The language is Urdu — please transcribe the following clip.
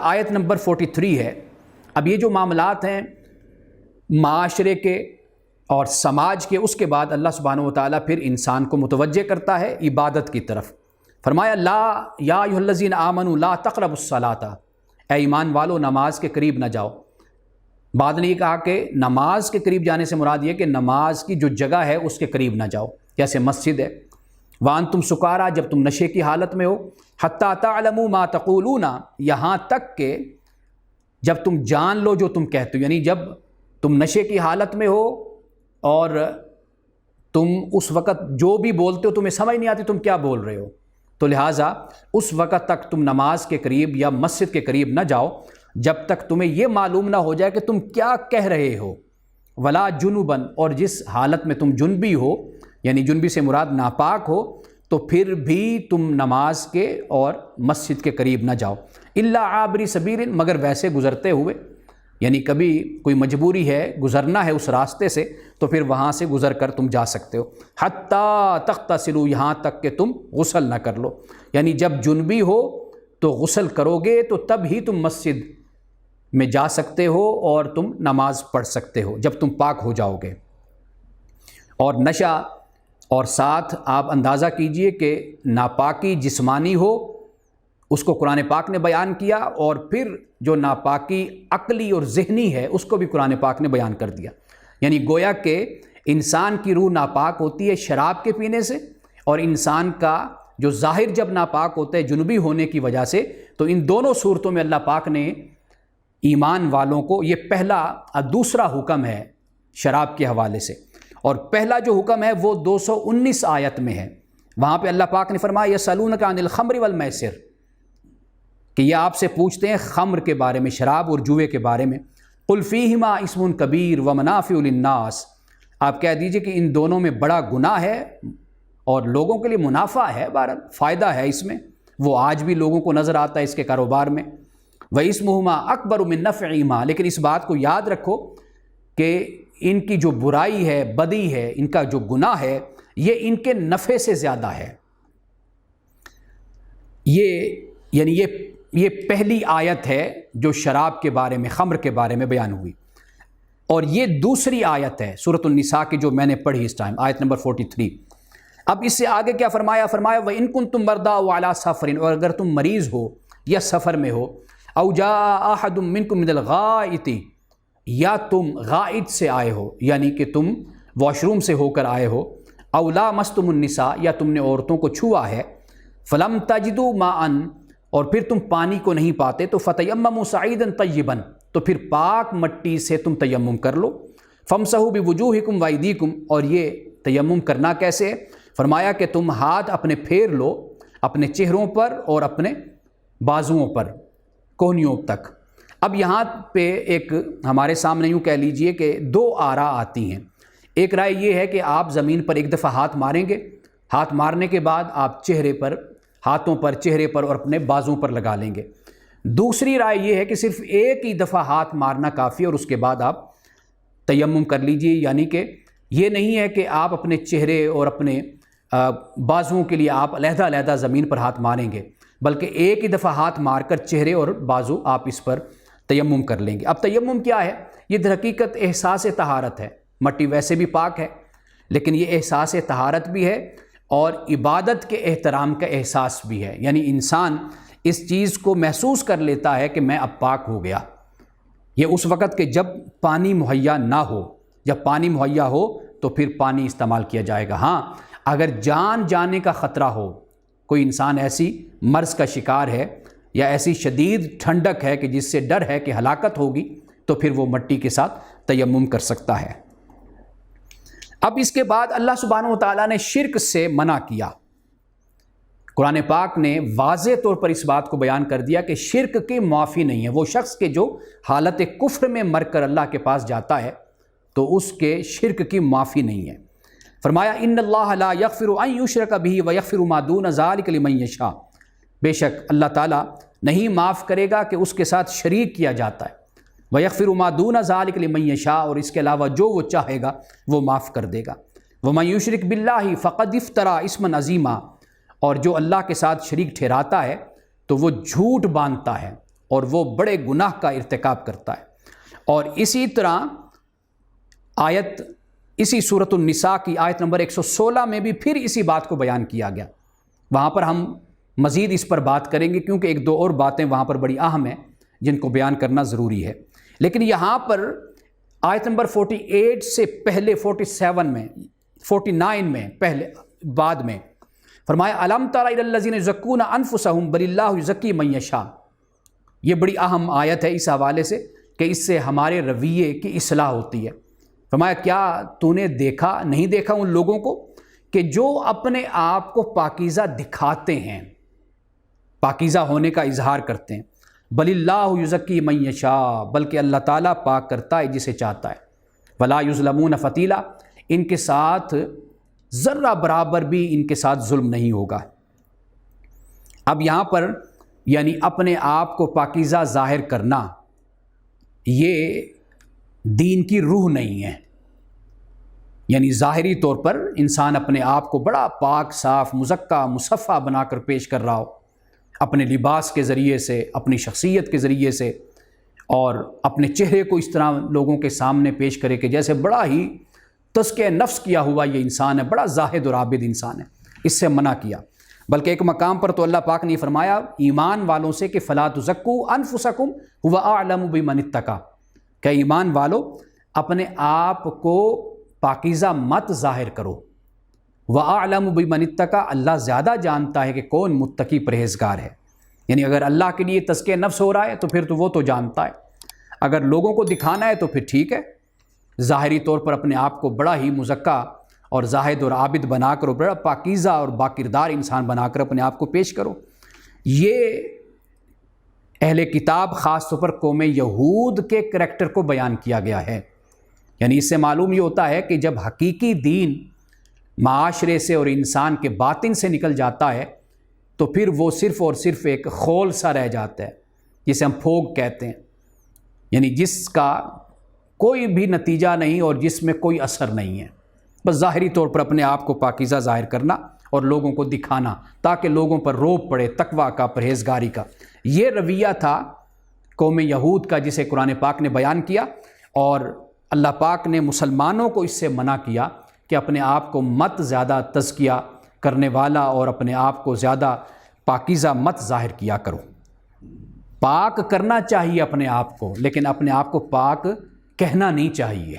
آیت نمبر 43 ہے۔ اب یہ جو معاملات ہیں معاشرے کے اور سماج کے، اس کے بعد اللہ سبحانہ وتعالیٰ پھر انسان کو متوجہ کرتا ہے عبادت کی طرف۔ فرمایا یا ایھا الذین آمنوا لا تقربوا الصلاۃ، اے ایمان والو نماز کے قریب نہ جاؤ۔ بعد نے یہ کہا کہ نماز کے قریب جانے سے مراد یہ کہ نماز کی جو جگہ ہے اس کے قریب نہ جاؤ، جیسے مسجد ہے۔ وانتم سکارا، جب تم نشے کی حالت میں ہو، حتی تعلموا ما تقولون، یہاں تک کہ جب تم جان لو جو تم کہتے ہو، یعنی جب تم نشے کی حالت میں ہو اور تم اس وقت جو بھی بولتے ہو تمہیں سمجھ نہیں آتی تم کیا بول رہے ہو، تو لہٰذا اس وقت تک تم نماز کے قریب یا مسجد کے قریب نہ جاؤ جب تک تمہیں یہ معلوم نہ ہو جائے کہ تم کیا کہہ رہے ہو۔ ولا جنوباً، اور جس حالت میں تم جنبی ہو، یعنی جنبی سے مراد ناپاک ہو، تو پھر بھی تم نماز کے اور مسجد کے قریب نہ جاؤ۔ الا عابری سبیل، مگر ویسے گزرتے ہوئے، یعنی کبھی کوئی مجبوری ہے گزرنا ہے اس راستے سے تو پھر وہاں سے گزر کر تم جا سکتے ہو۔ حتیٰ تغتسلوا، یہاں تک کہ تم غسل نہ کر لو، یعنی جب جنبی ہو تو غسل کرو گے تو تب ہی تم مسجد میں جا سکتے ہو اور تم نماز پڑھ سکتے ہو جب تم پاک ہو جاؤ گے۔ اور نشہ، اور ساتھ آپ اندازہ کیجئے کہ ناپاکی جسمانی ہو، اس کو قرآن پاک نے بیان کیا، اور پھر جو ناپاکی عقلی اور ذہنی ہے اس کو بھی قرآن پاک نے بیان کر دیا۔ یعنی گویا کہ انسان کی روح ناپاک ہوتی ہے شراب کے پینے سے، اور انسان کا جو ظاہر جب ناپاک ہوتا ہے جنوبی ہونے کی وجہ سے، تو ان دونوں صورتوں میں اللہ پاک نے ایمان والوں کو یہ پہلا دوسرا حکم ہے شراب کے حوالے سے، اور پہلا جو حکم ہے وہ 219 آیت میں ہے۔ وہاں پہ اللہ پاک نے فرمایا یسألونک عن الخمر والمیسر، کہ یہ آپ سے پوچھتے ہیں خمر کے بارے میں، شراب اور جوئے کے بارے میں۔ قل فیہما اسم کبیر ومنافع للناس، آپ کہہ دیجئے کہ ان دونوں میں بڑا گناہ ہے اور لوگوں کے لیے منافع ہے، بہرحال فائدہ ہے اس میں، وہ آج بھی لوگوں کو نظر آتا ہے اس کے کاروبار میں۔ وَإِسْمُهُمَا أَكْبَرُ مِن نَفْعِهِمَا، لیکن اس بات کو یاد رکھو کہ ان کی جو برائی ہے، بدی ہے، ان کا جو گناہ ہے، یہ ان کے نفع سے زیادہ ہے۔ یہ پہلی آیت ہے جو شراب کے بارے میں، خمر کے بارے میں بیان ہوئی، اور یہ دوسری آیت ہے سورۃ النساء کی جو میں نے پڑھی اس ٹائم، آیت نمبر 43۔ اب اس سے آگے کیا فرمایا؟ وَإِن كُنتُم مَرْضَىٰ وَعَلَىٰ سَفَرٍ، اور اگر تم مریض ہو یا سفر میں ہو، أَوْ جَاءَ أَحَدٌ مِّنكُم مِّنَ الْغَائِطِ، یا تم غائط سے آئے ہو، یعنی کہ تم واش روم سے ہو کر آئے ہو، أَوْ لَامَسْتُمُ النِّسَاء، یا تم نے عورتوں کو چھوا ہے، فَلَمْ تَجِدُوا مَاءً، اور پھر تم پانی کو نہیں پاتے، تو فَتَيَمَّمُوا صَعِيدًا طَيِّبًا، تو پھر پاک مٹی سے تم تیمم کر لو۔ فَامْسَحُوا بِوُجُوهِكُمْ وَأَيْدِيكُمْ، اور یہ تیمم کرنا کیسے ہے؟ فرمایا کہ تم ہاتھ اپنے پھیر لو اپنے چہروں پر اور اپنے بازوؤں پر، کوہنیوں تک۔ اب یہاں پہ ایک ہمارے سامنے یوں کہہ لیجئے کہ دو آراء آتی ہیں۔ ایک رائے یہ ہے کہ آپ زمین پر ایک دفعہ ہاتھ ماریں گے، ہاتھ مارنے کے بعد آپ چہرے پر، ہاتھوں پر، چہرے پر اور اپنے بازوؤں پر لگا لیں گے۔ دوسری رائے یہ ہے کہ صرف ایک ہی دفعہ ہاتھ مارنا کافی، اور اس کے بعد آپ تیمم کر لیجئے، یعنی کہ یہ نہیں ہے کہ آپ اپنے چہرے اور اپنے بازوؤں کے لیے آپ علیحدہ علیحدہ زمین پر ہاتھ ماریں گے، بلکہ ایک ہی دفعہ ہاتھ مار کر چہرے اور بازو آپ اس پر تیمم کر لیں گے۔ اب تیمم کیا ہے؟ یہ در حقیقت احساس طہارت ہے، مٹی ویسے بھی پاک ہے لیکن یہ احساس طہارت بھی ہے اور عبادت کے احترام کا احساس بھی ہے، یعنی انسان اس چیز کو محسوس کر لیتا ہے کہ میں اب پاک ہو گیا۔ یہ اس وقت کہ جب پانی مہیا نہ ہو، جب پانی مہیا ہو تو پھر پانی استعمال کیا جائے گا۔ ہاں اگر جان جانے کا خطرہ ہو، کوئی انسان ایسی مرض کا شکار ہے یا ایسی شدید ٹھنڈک ہے کہ جس سے ڈر ہے کہ ہلاکت ہوگی، تو پھر وہ مٹی کے ساتھ تیمم کر سکتا ہے۔ اب اس کے بعد اللہ سبحانہ و تعالیٰ نے شرک سے منع کیا۔ قرآن پاک نے واضح طور پر اس بات کو بیان کر دیا کہ شرک کی معافی نہیں ہے۔ وہ شخص کے جو حالت کفر میں مر کر اللہ کے پاس جاتا ہے تو اس کے شرک کی معافی نہیں ہے۔ فرمایا ان اللہ لا یغفر ان یشرک بہ ویغفر ما دون ذلک لمن یشاء، بے شک اللہ تعالیٰ نہیں معاف کرے گا کہ اس کے ساتھ شریک کیا جاتا ہے، ویغفر ما دون ذلک لمن یشاء، اور اس کے علاوہ جو وہ چاہے گا وہ معاف کر دے گا۔ ومن یشرک باللہ فقد افترى اسما عظیما، اور جو اللہ کے ساتھ شریک ٹھہراتا ہے تو وہ جھوٹ باندھتا ہے اور وہ بڑے گناہ کا ارتکاب کرتا ہے۔ اور اسی طرح اسی سورۃ النساء کی آیت نمبر 116 میں بھی پھر اسی بات کو بیان کیا گیا۔ وہاں پر ہم مزید اس پر بات کریں گے، کیونکہ ایک دو اور باتیں وہاں پر بڑی اہم ہیں جن کو بیان کرنا ضروری ہے۔ لیکن یہاں پر آیت نمبر 48 سے پہلے 47 میں 49 میں پہلے بعد میں فرمایا الم تر الی الذین یزکون انفسہم بل اللہ یزکی من یشاء۔ یہ بڑی اہم آیت ہے اس حوالے سے کہ اس سے ہمارے رویے کی اصلاح ہوتی ہے۔ فرمایا کیا تو نے نہیں دیکھا ان لوگوں کو کہ جو اپنے آپ کو پاکیزہ دکھاتے ہیں، پاکیزہ ہونے کا اظہار کرتے ہیں، بل اللہ یزکی من یشاء، بلکہ اللہ تعالیٰ پاک کرتا ہے جسے چاہتا ہے، ولا یظلمون فتیلا، ان کے ساتھ ذرہ برابر بھی ان کے ساتھ ظلم نہیں ہوگا۔ اب یہاں پر یعنی اپنے آپ کو پاکیزہ ظاہر کرنا یہ دین کی روح نہیں ہے۔ یعنی ظاہری طور پر انسان اپنے آپ کو بڑا پاک صاف مزکہ مصفہ بنا کر پیش کر رہا ہو، اپنے لباس کے ذریعے سے، اپنی شخصیت کے ذریعے سے، اور اپنے چہرے کو اس طرح لوگوں کے سامنے پیش کرے کہ جیسے بڑا ہی تزکیہ نفس کیا ہوا یہ انسان ہے، بڑا زاہد اور عابد انسان ہے۔ اس سے منع کیا، بلکہ ایک مقام پر تو اللہ پاک نے فرمایا ایمان والوں سے کہ فلا تزکوا انفسکم هو اعلم بمن اتقى، کہ ایمان والو اپنے آپ کو پاکیزہ مت ظاہر کرو، وَأَعْلَمُ بِمَنِ اتَّقَى، اللہ زیادہ جانتا ہے کہ کون متقی پرہیزگار ہے۔ یعنی اگر اللہ کے لیے تزکیہ نفس ہو رہا ہے تو پھر تو وہ تو جانتا ہے، اگر لوگوں کو دکھانا ہے تو پھر ٹھیک ہے، ظاہری طور پر اپنے آپ کو بڑا ہی مزکہ اور زاہد اور عابد بنا کر، بڑا پاکیزہ اور باکردار انسان بنا کر اپنے آپ کو پیش کرو۔ یہ اہل کتاب خاص طور پر قوم یہود کے کریکٹر کو بیان کیا گیا ہے۔ یعنی اس سے معلوم یہ ہوتا ہے کہ جب حقیقی دین معاشرے سے اور انسان کے باطن سے نکل جاتا ہے تو پھر وہ صرف اور صرف ایک خول سا رہ جاتا ہے، جسے ہم پھوگ کہتے ہیں، یعنی جس کا کوئی بھی نتیجہ نہیں اور جس میں کوئی اثر نہیں ہے، بس ظاہری طور پر اپنے آپ کو پاکیزہ ظاہر کرنا اور لوگوں کو دکھانا تاکہ لوگوں پر روب پڑے تقویٰ کا، پرہیزگاری کا۔ یہ رویہ تھا قوم یہود کا جسے قرآن پاک نے بیان کیا، اور اللہ پاک نے مسلمانوں کو اس سے منع کیا کہ اپنے آپ کو مت زیادہ تزکیہ کرنے والا اور اپنے آپ کو زیادہ پاکیزہ مت ظاہر کیا کرو۔ پاک کرنا چاہیے اپنے آپ کو، لیکن اپنے آپ کو پاک کہنا نہیں چاہیے۔